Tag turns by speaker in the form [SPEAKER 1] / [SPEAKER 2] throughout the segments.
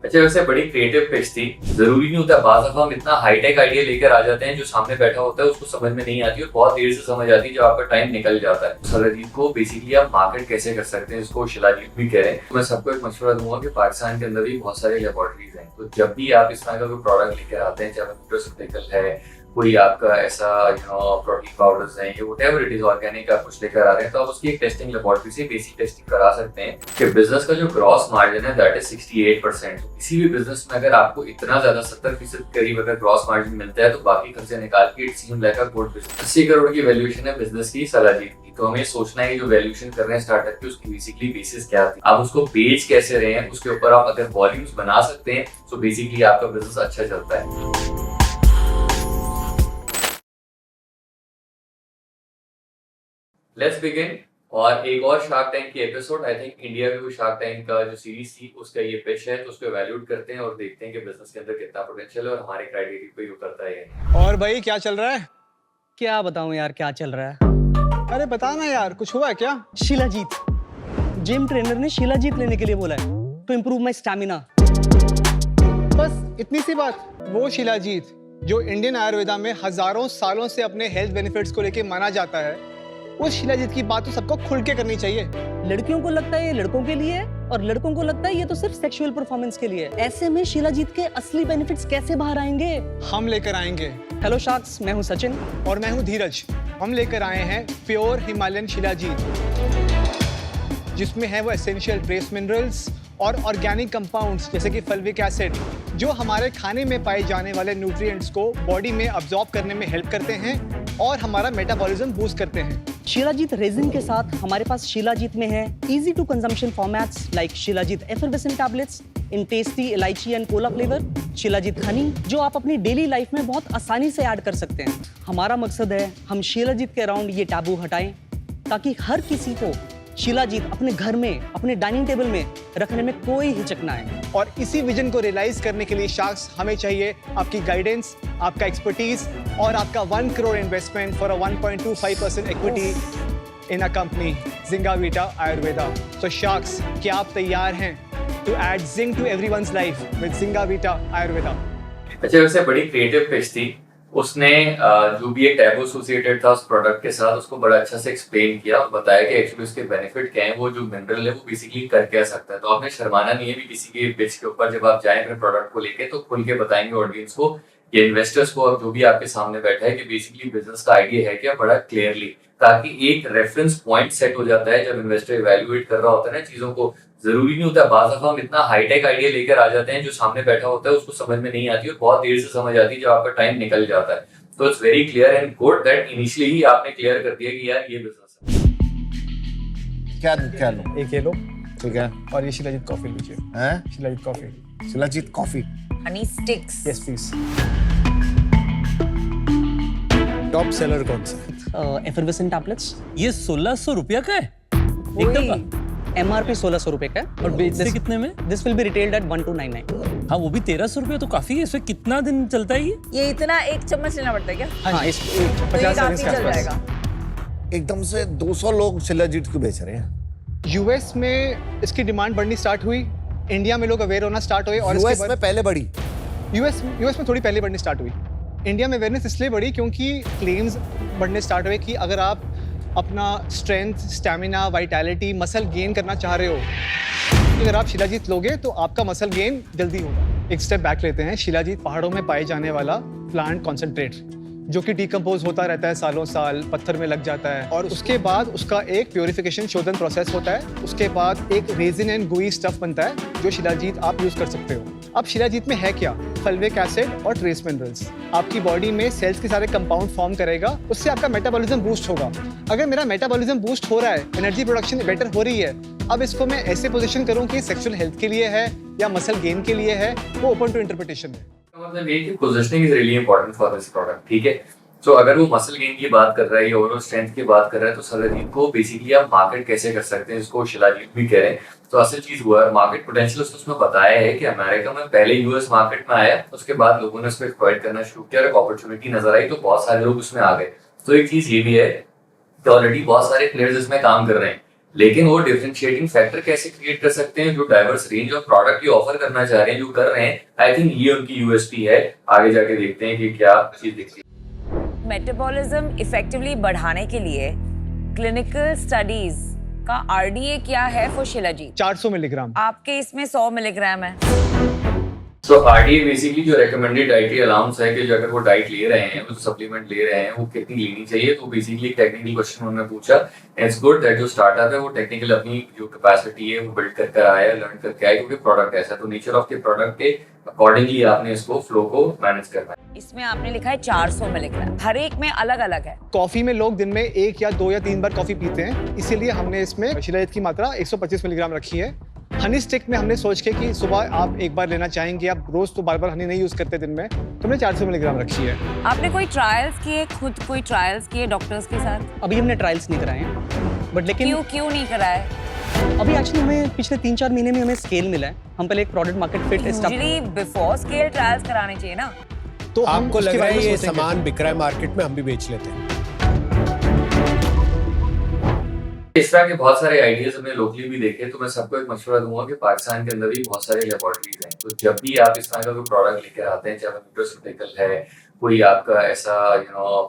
[SPEAKER 1] अच्छा, वैसे बड़ी क्रिएटिव पिच थी। जरूरी नहीं होता, बाज़ दफा हम इतना हाईटेक आइडिया लेकर आ जाते हैं जो सामने बैठा होता है उसको समझ में नहीं आती और बहुत देर से समझ आती है जब आपका टाइम निकल जाता है। शिलाजीत को बेसिकली आप मार्केट कैसे कर सकते हैं, इसको शिलाजीत भी कह रहे हैं। मैं सबको एक मशवरा दूंगा कि पाकिस्तान के अंदर भी बहुत सारे लेबोरेटरीज हैं, तो जब भी आप इस तरह का कोई प्रोडक्ट लेकर आते हैं, चाहे न्यूट्रास्यूटिकल है, कोई आपका ऐसा प्रोटीन पाउडर्स हैं, ये व्हाटएवर इट इज ऑर्गेनिक आप कुछ लेकर आ रहे हैं, तो आप उसकी एक टेस्टिंग लेबोरेटरी से बेसिक टेस्टिंग करा सकते हैं कि बिजनेस का जो ग्रॉस मार्जिन है दैट इज 68%। किसी भी बिजनेस में अगर आपको इतना ज्यादा 70% करीब अगर ग्रॉस मार्जिन मिलता है तो बाकी खर्चे निकाल के it seem like a good business. 80 crore की वैल्यूएशन है बिजनेस की शिलाजीत की, तो हमें सोचना है कि जो वैल्यूएशन कर रहे हैं स्टार्टअप की उसकी बेसिकली बेसिस क्या थी, आप उसको बेच कैसे रहे हैं, उसके ऊपर आप अगर वॉल्यूम्स बना सकते हैं तो बेसिकली आपका बिजनेस अच्छा चलता है। Let's begin. और एक और शार्क टैंक की एपिसोड, आई थिंक इंडिया में भी शार्क टैंक का जो सीरीज थी उसका ये पिच है, तो उसको वैल्यूएट करते हैं और देखते हैं कि बिजनेस के अंदर कितना पोटेंशियल है और हमारे क्राइटेरिया पे उतरता है।
[SPEAKER 2] और भाई क्या चल रहा है?
[SPEAKER 3] क्या बताऊं यार, क्या चल रहा है?
[SPEAKER 2] अरे बता ना यार, कुछ हुआ है क्या?
[SPEAKER 3] शिलाजीत, जिम ट्रेनर ने शिलाजीत लेने के लिए बोला है टू इम्प्रूव माई स्टैमिना।
[SPEAKER 2] बस इतनी सी बात। वो शिलाजीत जो इंडियन आयुर्वेदा में हजारों सालों से अपने हेल्थ बेनिफिट्स को लेके माना जाता है, उस शिलाजीत की बात तो सबको खुल के करनी चाहिए।
[SPEAKER 3] लड़कियों को लगता है ये लड़कों के लिए है और लड़कों को लगता है ये तो सिर्फ सेक्सुअल परफॉर्मेंस के लिए है। ऐसे में शिलाजीत के असली बेनिफिट्स कैसे बाहर आएंगे?
[SPEAKER 2] हम लेकर आएंगे।
[SPEAKER 3] हेलो शार्क्स, मैं हूं सचिन
[SPEAKER 2] और मैं हूं धीरज। हम लेकर आए हैं प्योर हिमालयन शिलाजीत, जिसमें है वो एसेंशियल ट्रेस मिनरल्स और ऑर्गेनिक कंपाउंड्स जैसे कि फल्विक एसिड, जो हमारे खाने में पाए जाने वाले न्यूट्रिएंट्स को बॉडी में अब्सॉर्ब करने में हेल्प करते हैं और हमारा मेटाबॉलिज्म बूस्ट करते हैं।
[SPEAKER 3] शिलाजीत रेजिन के साथ हमारे पास शिलाजीत में है easy to consumption formats like shilajit effervescent tablets in tasty elaichi and cola flavour, shilajit honey जो आप अपनी डेली लाइफ में बहुत आसानी से ऐड कर सकते हैं। हमारा मकसद है हम शिलाजीत के अराउंड ये टैबू हटाएं ताकि हर किसी को शिलाजीत अपने घर में, अपने डाइनिंग टेबल में रखने में कोई हिचक ना आए।
[SPEAKER 2] और इसी विजन को रियलाइज करने के लिए शार्क्स हमें चाहिए आपकी गाइडेंस, आपका एक्सपर्टीज और आपका 1 crore investment for a 1.25% equity in a company Zingavita Ayurveda. So sharks, क्या आप तैयार हैं to add zinc to everyone's life with Zingavita Ayurveda?
[SPEAKER 1] अच्छा, वैसे बड़ी क्रिएटिव पिच थी। उसने जो भी एक टैबू एसोसिएटेड था उस प्रोडक्ट के साथ उसको बड़ा अच्छा से एक्सप्लेन किया और बताया कि एक्चुअली उसके बेनिफिट क्या है, वो जो मिनरल है वो बेसिकली कर क्या सकता है। तो आपने शर्माना नहीं है भी किसी के पिच के ऊपर, जब आप जाएं अपने प्रोडक्ट को लेके तो खुल के बताएंगे ऑडियंस को या इन्वेस्टर्स को और जो भी आपके सामने बैठा है कि बेसिकली बिजनेस का आइडिया है क्या, बड़ा क्लियरली, ताकि एक रेफरेंस पॉइंट सेट हो जाता है जब इन्वेस्टर इवैल्यूएट कर रहा होता है ना चीजों को। जरूरी नहीं होता, बाज़ दफा हम इतना हाईटेक आइडिया लेकर आ जाते हैं जो सामने बैठा होता है उसको समझ में नहीं आती और बहुत देर से समझ आती है जब आपका टाइम निकल जाता है। तो it's very clear and good that initially ही आपने क्लियर कर दिया कि यार ये बिजनेस है।
[SPEAKER 4] क्या क्या लो?
[SPEAKER 2] एक ये लो
[SPEAKER 4] ठीक है।
[SPEAKER 2] और ये शिलाजीत कॉफी लीजिए।
[SPEAKER 4] हैं?
[SPEAKER 2] Shilajit coffee.
[SPEAKER 4] Shilajit coffee.
[SPEAKER 5] Honey sticks.
[SPEAKER 2] Yes please. Top seller कौन सा?
[SPEAKER 3] एफरवेसेंट टैबलेट्स
[SPEAKER 6] ये 1600 रुपया का है एकदम का?
[SPEAKER 3] MRP 1600 रुपए का है और
[SPEAKER 6] बेचते कितने में?
[SPEAKER 3] This will be retailed at 1299।
[SPEAKER 6] हाँ, वो भी 1300 रुपया तो काफी है। इसमें कितना दिन चलता है ये?
[SPEAKER 5] इतना एक चम्मच लेना पड़ता है क्या?
[SPEAKER 3] हाँ, इस
[SPEAKER 5] तो ये
[SPEAKER 2] 50
[SPEAKER 5] काफी
[SPEAKER 2] सेकंड्स के
[SPEAKER 5] चल
[SPEAKER 2] आसपास।
[SPEAKER 5] जाएगा।
[SPEAKER 4] एकदम से 200 लोग शिलाजीत को बेच रहे हैं।
[SPEAKER 2] यूएस में इसकी डिमांड बढ़नी स्टार्ट हुई, इंडिया में लोग अवेयर होना स्टार्ट हुए और
[SPEAKER 4] यूएस
[SPEAKER 2] इसके
[SPEAKER 4] में
[SPEAKER 2] बाद
[SPEAKER 4] पहले बढ़ी।
[SPEAKER 2] यूएस में थोड़ी पहले बढ़नी स्टार्ट हुई। इंडिया में अवेयरनेस इसलिए बढ़ी क्योंकि क्लेम्स बढ़ने स्टार्ट हुए कि अगर आप अपना strength, stamina, vitality, muscle gain करना चाह रहे हो, अगर आप शिलाजीत लोगे तो आपका मसल गेन जल्दी होगा। एक स्टेप बैक लेते हैं। शिलाजीत पहाड़ों में पाए जाने वाला प्लांट कॉन्सेंट्रेट जो कि डिकम्पोज होता रहता है सालों साल, पत्थर में लग जाता है और उसके बाद उसका एक प्योरिफिकेशन शोधन प्रोसेस होता है। उसके बाद एक रेजिन एंड गुई स्टफ बनता है जो शिलाजीत आप यूज कर सकते हो। अब शिलाजीत में है क्या? फल्विक एसिड और ट्रेस मिनरल्स। आपकी बॉडी में सेल्स के सारे कंपाउंड फॉर्म करेगा, उससे आपका मेटाबॉलिज्म बूस्ट होगा। अगर मेरा मेटाबॉलिज्म बूस्ट हो रहा है, एनर्जी प्रोडक्शन बेटर हो रही है, अब इसको मैं ऐसे पोजीशन करूं कि सेक्सुअल हेल्थ के लिए है या मसल गेन के लिए है, वो ओपन टू इंटरप्रिटेशन है।
[SPEAKER 1] मतलब ये कि positioning is really important for this product, ठीक है। तो अगर वो मसल गेन की बात कर रहा है या ओवरऑल स्ट्रेंथ की बात कर रहा है तो शिलाजीत को बेसिकली आप मार्केट कैसे कर सकते हैं, इसको शिलाजीत भी कह रहे हैं। तो असल चीज हुआ है, मार्केट पोटेंशियल उसमें बताया है कि अमेरिका में पहले यूएस मार्केट में आया, उसके बाद लोगों ने उसको एक्सप्लॉइट करना शुरू किया और एक अपॉर्चुनिटी नजर आई तो बहुत सारे लोग उसमें आ गए। तो एक चीज ये भी है कि ऑलरेडी बहुत सारे प्लेयर्स इसमें काम कर रहे हैं, लेकिन वो डिफरेंशिएटिंग फैक्टर कैसे क्रिएट कर सकते हैं, जो डाइवर्स रेंज ऑफ प्रोडक्ट ये ऑफर करना चाह रहे हैं, जो कर रहे हैं, आई थिंक ये उनकी यूएसपी है। आगे जाके देखते हैं कि क्या चीज दिखती है।
[SPEAKER 5] मेटाबॉलिज्म इफेक्टिवली बढ़ाने के लिए क्लिनिकल स्टडीज का आरडीए क्या है फॉर शिलाजीत?
[SPEAKER 2] 400 मिलीग्राम।
[SPEAKER 5] आपके इसमें 100 मिलीग्राम है।
[SPEAKER 1] सो आरडीए बेसिकली जो रेकमेंडेड डाइटरी अलाउंस है कि जो अगर वो डाइट ले रहे हैं, वो सप्लीमेंट ले रहे हैं, वो कितनी लेनी चाहिए। तो बेसिकली टेक्निकल क्वेश्चन उन्होंने पूछा। इट्स गुड दैट जो स्टार्टअप है वो टेक्निकल अपनी जो कैपेसिटी है वो बिल्ड करके आया, लर्न करके आया, क्योंकि प्रोडक्ट ऐसा है तो नेचर ऑफ द प्रोडक्ट के अकॉर्डिंगली आपने इसको फ्लो को मैनेज करना है।
[SPEAKER 5] इसमें आपने लिखा है 400 मिलीग्राम, हर एक में अलग अलग है।
[SPEAKER 2] कॉफी में लोग दिन में 1 या 2 या 3 बार कॉफी पीते हैं, इसीलिए हमने इसमें शिलाजीत की मात्रा 125 मिलीग्राम रखी है। हनी स्टिक में हमने सोच के कि सुबह आप एक बार लेना चाहेंगे, आप रोज तो बार बार हनी नहीं यूज करते दिन में, तो हमने 400 मिलीग्राम रखी है।
[SPEAKER 5] आपने कोई ट्रायल्स किए, खुद कोई ट्रायल्स किए डॉक्टर्स के साथ?
[SPEAKER 3] अभी हमने ट्रायल्स नहीं कराए हैं, बट लेकिन
[SPEAKER 5] क्यों नहीं कराए?
[SPEAKER 3] अभी एक्चुअली हमें पिछले 3-4 महीने में हमें स्केल मिला है। हम पहले एक product market fit
[SPEAKER 5] usually before scale trials कराने चाहिए ना।
[SPEAKER 2] तो हम
[SPEAKER 7] आपको
[SPEAKER 2] उसके
[SPEAKER 7] लग रहा
[SPEAKER 2] बारे
[SPEAKER 7] है
[SPEAKER 2] में
[SPEAKER 7] ये
[SPEAKER 2] सोचेंगे।
[SPEAKER 7] सामान बिक रहा है मार्केट में, हम भी बेच लेते हैं?
[SPEAKER 1] इस तरह के बहुत सारे आइडियाज हमने लोकली भी देखे। तो मैं सबको एक मशवरा दूंगा कि पाकिस्तान के अंदर भी बहुत सारे लेबोरेटरीज हैं, तो जब भी आप इस तरह का कोई प्रोडक्ट लेकर आते हैं, चाहे न्यूट्रास्यूटिकल है, कोई आपका ऐसा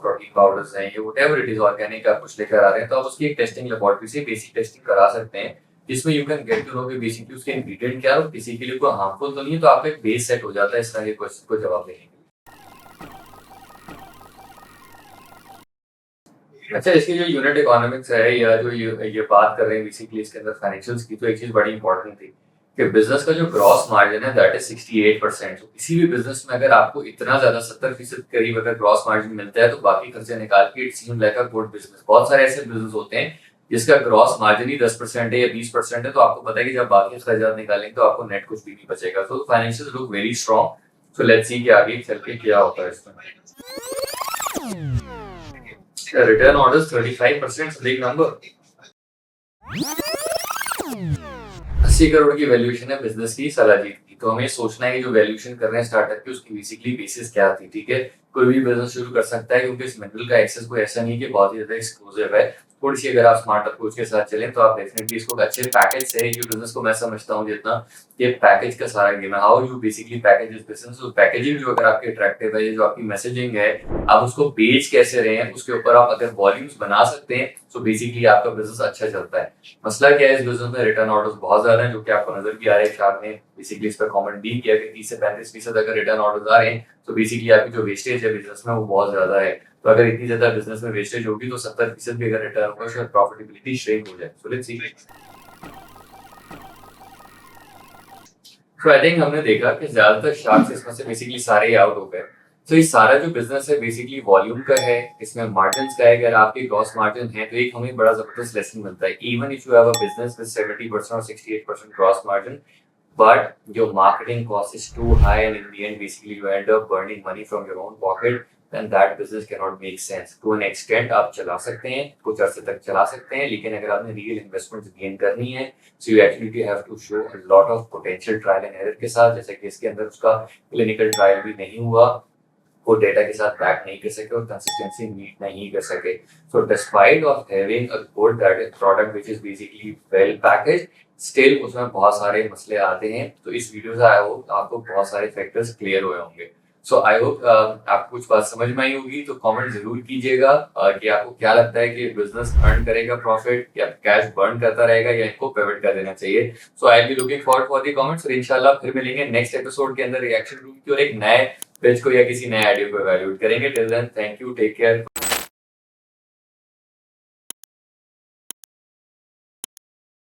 [SPEAKER 1] प्रोटीन पाउडर्स है, ये व्हाटएवर इट इज ऑर्गेनिक आप कुछ लेकर आ रहे हैं, तो आप उसकी एक टेस्टिंग लेबोरेटरी से बेसिक टेस्टिंग करा सकते हैं, जिसमें you can get to know कि बेसिकली उसके इंग्रेडिएंट क्या है और किसी के लिए कोई हार्मफुल तो नहीं है। तो आपका एक बेस सेट हो जाता है इस तरह के क्वेश्चन को जवाब देने के लिए। अच्छा, इसकी जो यूनिट इकोनॉमिक्स है या जो ये बात कर रहे हैं बेसिकली इसके अंदर फाइनेंशियल्स की, तो एक चीज बड़ी इंपॉर्टेंट थी कि बिजनेस का जो ग्रॉस मार्जिन है दैट इज 68%। तो किसी भी बिजनेस में अगर आपको इतना ज्यादा 70% करीब अगर ग्रॉस मार्जिन मिलता है, तो बाकी खर्चे निकाल के it seem like a good business. बहुत सारे ऐसे बिजनेस होते हैं जिसका ग्रॉस मार्जिन ही 10% है या 20% है, तो आपको पता है कि जब बाकी खर्चा निकालेंगे तो आपको नेट कुछ भी नहीं बचेगा। तो financial look very strong. So let's see कि आगे चल के क्या होता है इसमें। Return orders 35%, big number. 80 crore की वैल्यूएशन है बिजनेस की शिलाजीत की। तो हमें सोचना है कि जो वैल्यूएशन कर रहे हैं स्टार्टअप की, उसकी बेसिकली बेसिस क्या थी। ठीक है, कोई भी बिजनेस शुरू कर सकता है, क्योंकि इस मिनरल का एक्सेस कोई ऐसा नहीं कि बहुत ही ज्यादा एक्सक्लूसिव है। थोड़ी सी अगर आप स्मार्ट अप्रोच के साथ चलें तो आप डेफिनेटली इसको अच्छे पैकेज से, जो बिजनेस को मैं समझता हूँ जितना, ये पैकेज का सारा गेम है। हाउ यू बेसिकली पैकेज इस बिजनेस। तो पैकेजिंग जो अगर आपकी अट्रैक्टिव है, जो आपकी मैसेजिंग है, आप उसको बेच कैसे रहे हैं, उसके ऊपर आप अगर वॉल्यूम्स बना सकते हैं तो बेसिकली आपका बिजनेस अच्छा चलता है। मसला क्या है इस बिजनेस में, रिटर्न ऑर्डर्स बहुत ज्यादा है, जो कि आपको नजर भी आ रहा है। शाह ने बेसिकली इस पर कमेंट भी किया कि 30 से 35% अगर रिटर्न ऑर्डर्स आ रहे हैं, तो बेसिकली आपकी जो वेस्टेज है बिजनेस में वो बहुत ज्यादा है। तो अगर इतनी ज्यादा बिजनेस में वेस्टेज होगी तो 70% भी अगर रिटर्न होगा, शायद प्रॉफिटेबिलिटी श्रिंक हो जाए। So let's see. So I think हमने देखा कि ज्यादातर शार्क्स इसमें से बेसिकली सारे आउट हो गए। तो ये सारा जो बिजनेस है बेसिकली वॉल्यूम का है, इसमें मार्जिन का है। अगर आपके ग्रॉस मार्जिन है तो एक हमें बड़ा जबरदस्त लेसन मिलता है। Even if you have a business with 70% और 68% gross margin, but your marketing cost is too high and in the end basically you end up burning money from your own pocket, then that business cannot make sense. To an extent आप चला सकते हैं, कुछ अर्से तक चला सकते हैं, लेकिन अगर आपने रियल इन्वेस्टमेंट गेन करनी है, so you actually have to show a lot of potential trial and error के साथ, जैसे कि इसके अंदर उसका क्लिनिकल ट्रायल भी नहीं हुआ, वो डेटा के साथ बैक नहीं कर सके और कंसिस्टेंसी मीट नहीं कर सके। So despite of having a good product which is basically well packaged, still उसमें बहुत सारे मसले आते हैं। तो इस वीडियो से आई होप आपको बहुत सारे फैक्टर्स क्लियर हुए होंगे। सो आई होप आपको कुछ बात समझ में आई होगी। तो कमेंट जरूर कीजिएगा कि आपको क्या लगता है कि बिजनेस अर्न करेगा प्रॉफिट या कैश बर्न करता रहेगा या इनको पिवट कर देना चाहिए। So I will be looking forward for the comments और इंशाल्लाह फिर मिलेंगे नेक्स्ट एपिसोड के अंदर रिएक्शन रूम की और एक नए पेज को या किसी नए आइडिया को इवैल्यूएट करेंगे। Till then thank you, take care.